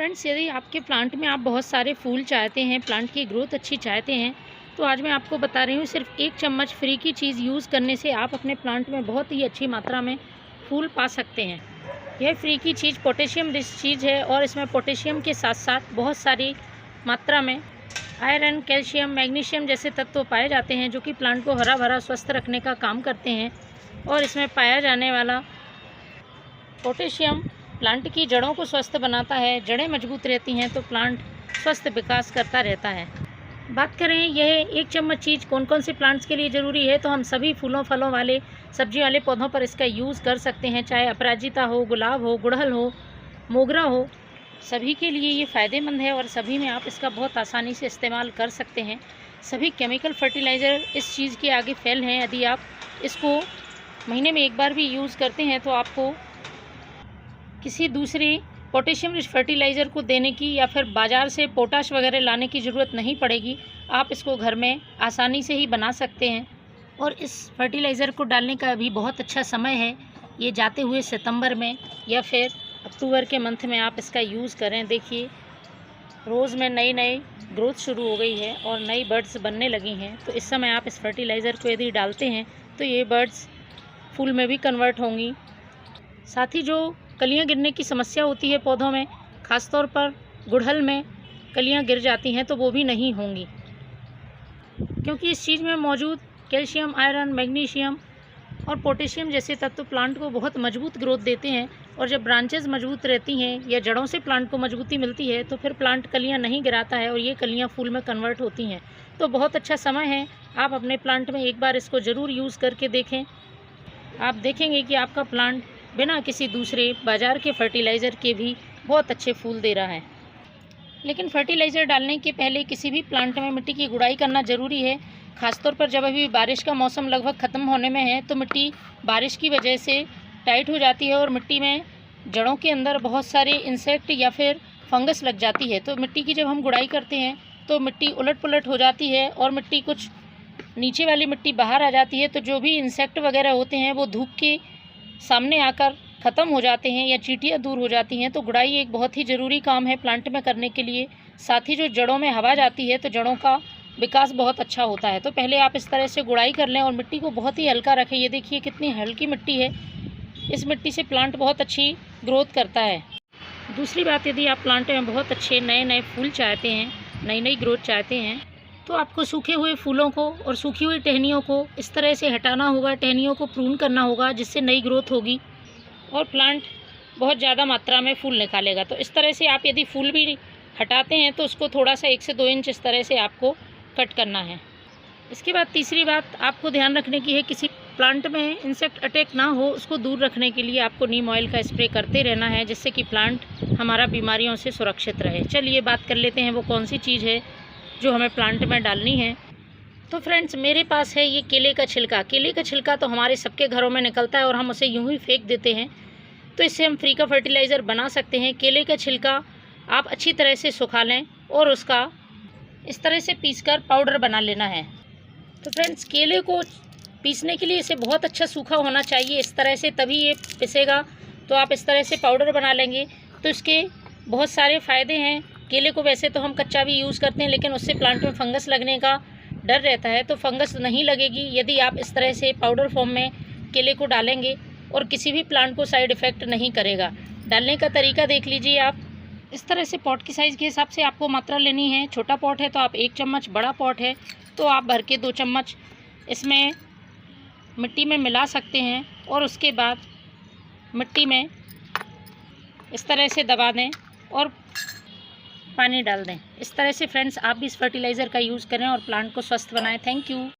Friends, यदि आपके plant में आप बहुत सारे फूल चाहते हैं, प्लांट की ग्रोथ अच्छी चाहते हैं, तो आज मैं आपको बता रही हूँ सिर्फ 1 चम्मच फ्री की चीज़ यूज़ करने से आप अपने प्लांट में बहुत ही अच्छी मात्रा में फूल पा सकते हैं। यह फ्री की चीज़ पोटेशियम रिच चीज़ है और इसमें पोटेशियम के साथ साथ बहुत सारी मात्रा में आयरन, कैल्शियम, मैग्नीशियम जैसे तत्व पाए जाते हैं जो कि प्लांट को हरा भरा स्वस्थ रखने का काम करते हैं। और इसमें पाया जाने वाला पोटेशियम प्लांट की जड़ों को स्वस्थ बनाता है। जड़ें मजबूत रहती हैं तो प्लांट स्वस्थ विकास करता रहता है। बात करें यह 1 चम्मच चीज़ कौन कौन से प्लांट्स के लिए ज़रूरी है, तो हम सभी फूलों फलों वाले सब्जी वाले पौधों पर इसका यूज़ कर सकते हैं। चाहे अपराजिता हो, गुलाब हो, गुड़हल हो, मोगरा हो, सभी के लिए ये फ़ायदेमंद है और सभी में आप इसका बहुत आसानी से इस्तेमाल कर सकते हैं। सभी केमिकल फर्टिलाइज़र इस चीज़ के आगे फेल हैं। यदि आप इसको महीने में 1 बार भी यूज़ करते हैं तो आपको किसी दूसरे पोटेशियम रिच फर्टिलाइज़र को देने की या फिर बाज़ार से पोटाश वगैरह लाने की ज़रूरत नहीं पड़ेगी। आप इसको घर में आसानी से ही बना सकते हैं। और इस फर्टिलाइज़र को डालने का अभी बहुत अच्छा समय है। ये जाते हुए सितंबर में या फिर अक्टूबर के मंथ में आप इसका यूज़ करें। देखिए, रोज़ में नई ग्रोथ शुरू हो गई है और नई बर्ड्स बनने लगी हैं। तो इस समय आप इस फर्टिलाइज़र को यदि डालते हैं तो ये बर्ड्स फूल में भी कन्वर्ट होंगी। साथ ही जो कलियां गिरने की समस्या होती है पौधों में, ख़ासतौर पर गुड़हल में कलियां गिर जाती हैं, तो वो भी नहीं होंगी, क्योंकि इस चीज़ में मौजूद कैल्शियम, आयरन, मैग्नीशियम और पोटेशियम जैसे तत्व प्लांट को बहुत मजबूत ग्रोथ देते हैं। और जब ब्रांचेज़ मजबूत रहती हैं या जड़ों से प्लांट को मजबूती मिलती है तो फिर प्लांट कलियां नहीं गिराता है और ये कलियां फूल में कन्वर्ट होती हैं। तो बहुत अच्छा समय है, आप अपने प्लांट में 1 बार इसको ज़रूर यूज़ करके देखें। आप देखेंगे कि आपका प्लांट बिना किसी दूसरे बाज़ार के फर्टिलाइज़र के भी बहुत अच्छे फूल दे रहा है। लेकिन फर्टिलाइज़र डालने के पहले किसी भी प्लांट में मिट्टी की गुड़ाई करना ज़रूरी है। ख़ासतौर पर जब अभी बारिश का मौसम लगभग ख़त्म होने में है तो मिट्टी बारिश की वजह से टाइट हो जाती है और मिट्टी में जड़ों के अंदर बहुत सारे इंसेक्ट या फिर फंगस लग जाती है। तो मिट्टी की जब हम गुड़ाई करते हैं तो मिट्टी उलट पुलट हो जाती है और मिट्टी कुछ नीचे वाली मिट्टी बाहर आ जाती है। तो जो भी इंसेक्ट वगैरह होते हैं वो धूप के सामने आकर ख़त्म हो जाते हैं या चींटियाँ दूर हो जाती हैं। तो गुड़ाई एक बहुत ही ज़रूरी काम है प्लांट में करने के लिए। साथ ही जो जड़ों में हवा जाती है तो जड़ों का विकास बहुत अच्छा होता है। तो पहले आप इस तरह से गुड़ाई कर लें और मिट्टी को बहुत ही हल्का रखें। ये देखिए कितनी हल्की मिट्टी है, इस मिट्टी से प्लांट बहुत अच्छी ग्रोथ करता है। दूसरी बात, यदि आप प्लांट में बहुत अच्छे नए फूल चाहते हैं, नई ग्रोथ चाहते हैं, तो आपको सूखे हुए फूलों को और सूखी हुई टहनियों को इस तरह से हटाना होगा। टहनियों को प्रून करना होगा जिससे नई ग्रोथ होगी और प्लांट बहुत ज़्यादा मात्रा में फूल निकालेगा। तो इस तरह से आप यदि फूल भी हटाते हैं तो उसको थोड़ा सा 1 से 2 इंच इस तरह से आपको कट करना है। इसके बाद तीसरी बात आपको ध्यान रखने की है, किसी प्लांट में इंसेक्ट अटैक ना हो उसको दूर रखने के लिए आपको नीम ऑयल का स्प्रे करते रहना है, जिससे कि प्लांट हमारा बीमारियों से सुरक्षित रहे। चलिए बात कर लेते हैं वो कौन सी चीज़ है जो हमें प्लांट में डालनी है। तो फ्रेंड्स, मेरे पास है ये केले का छिलका। केले का छिलका तो हमारे सबके घरों में निकलता है और हम उसे यूं ही फेंक देते हैं। तो इससे हम फ्री का फर्टिलाइज़र बना सकते हैं। केले का छिलका आप अच्छी तरह से सुखा लें और उसका इस तरह से पीसकर पाउडर बना लेना है। तो फ्रेंड्स, केले को पीसने के लिए इसे बहुत अच्छा सूखा होना चाहिए इस तरह से, तभी ये पिसेगा। तो आप इस तरह से पाउडर बना लेंगे तो इसके बहुत सारे फ़ायदे हैं। केले को वैसे तो हम कच्चा भी यूज़ करते हैं, लेकिन उससे प्लांट में फंगस लगने का डर रहता है, तो फंगस नहीं लगेगी यदि आप इस तरह से पाउडर फॉर्म में केले को डालेंगे और किसी भी प्लांट को साइड इफ़ेक्ट नहीं करेगा। डालने का तरीका देख लीजिए आप। इस तरह से पॉट की साइज़ के हिसाब से आपको मात्रा लेनी है। छोटा पॉट है तो आप 1 चम्मच, बड़ा पॉट है तो आप भर के 2 चम्मच इसमें मिट्टी में मिला सकते हैं और उसके बाद मिट्टी में इस तरह से दबा दें और पानी डाल दें। इस तरह से फ्रेंड्स आप भी इस फर्टिलाइज़र का यूज़ करें और प्लांट को स्वस्थ बनाएं। Thank you.